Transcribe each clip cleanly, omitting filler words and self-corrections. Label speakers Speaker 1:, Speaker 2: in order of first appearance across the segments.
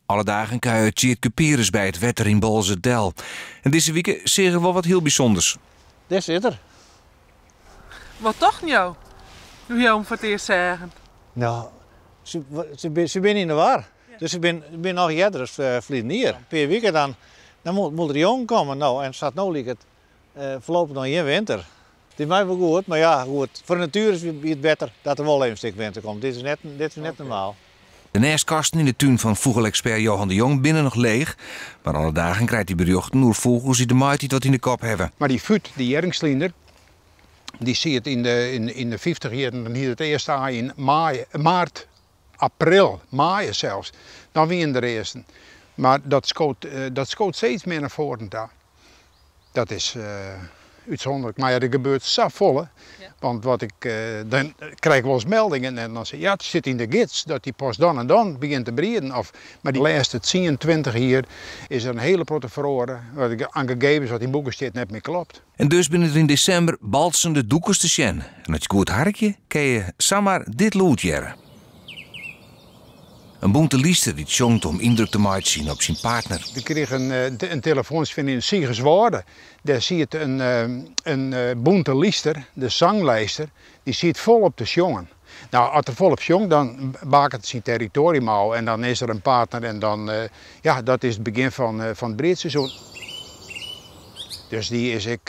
Speaker 1: Alle dagen kan je Tjeerd Cuperus bij het wetter in Bolzerdel. En deze week zeggen we wel wat heel bijzonders.
Speaker 2: Dit zit er.
Speaker 3: Wat toch nou? Doe je hem voor het eerst zeggen?
Speaker 2: Nou, ze ben in de war. Ja. Dus ze ben nog eerder als verleden hier. Een paar weken dan moet er jong komen. Nou, en het staat nu het voorlopig nog in winter. Het is mij wel goed, maar ja, goed. Voor de natuur is het beter dat er wel even een stuk winter komt. Dit is net normaal.
Speaker 1: De nestkasten in de tuin van vogelexpert Johan de Jong binnen nog leeg. Maar alle dagen krijgt hij berichten hoe vogels die de maait wat in de kop hebben.
Speaker 4: Maar die fut, die jeringslinder, die zie je in de 50 jaar, dan hier het eerste aan in maart, april, maai zelfs. Dan weer in de eerste. Maar dat schoot steeds meer naar voren daar. Dat is uitzonderlijk. Maar ja, er gebeurt zo volle. Ja. Want dan krijg ik wel eens meldingen en dan zeg je, ja, het zit in de gids dat die pas dan en dan begint te breeden. Maar die laatste 20 hier is er een hele protte verhoren. Wat ik aan gegevens wat in boeken staat net meer klopt.
Speaker 1: En dus binnen er in december balsende doekers te sjen. En als je goed harkje, kan je zomaar dit lood jaren. Een bonte liester die tjongt om indruk te maken op zijn partner.
Speaker 4: Ik kreeg een telefoon van in Siegerswoorde. Daar zie je een bonte liester, de zanglijster, die zit vol op de jongen. Nou, als er vol op jong, dan baakt het zijn territorium al en dan is er een partner en dan, ja, dat is het begin van het breedseizoen. Dus die is ik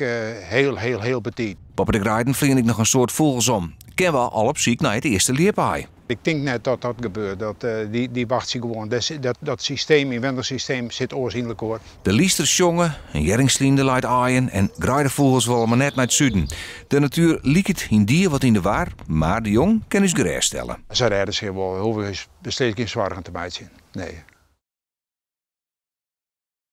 Speaker 4: heel petit.
Speaker 1: Boven de Grijden vlieg ik nog een soort vogels om. Ken wel al op ziek naar het eerste leerpaai.
Speaker 4: Ik denk net dat dat gebeurt, die wacht zich gewoon. Dat systeem, inwendersysteem zit oorzonlijk hoor.
Speaker 1: De liesters jongen, een jeringsliende laat aaien en Grijdenvogels wel maar net naar het zuiden. De natuur liekt het in dier wat in de waar, maar de jong kan dus gerust stellen.
Speaker 4: Ze redden zich wel, hoeven beslist geen zorgen te maken. Nee.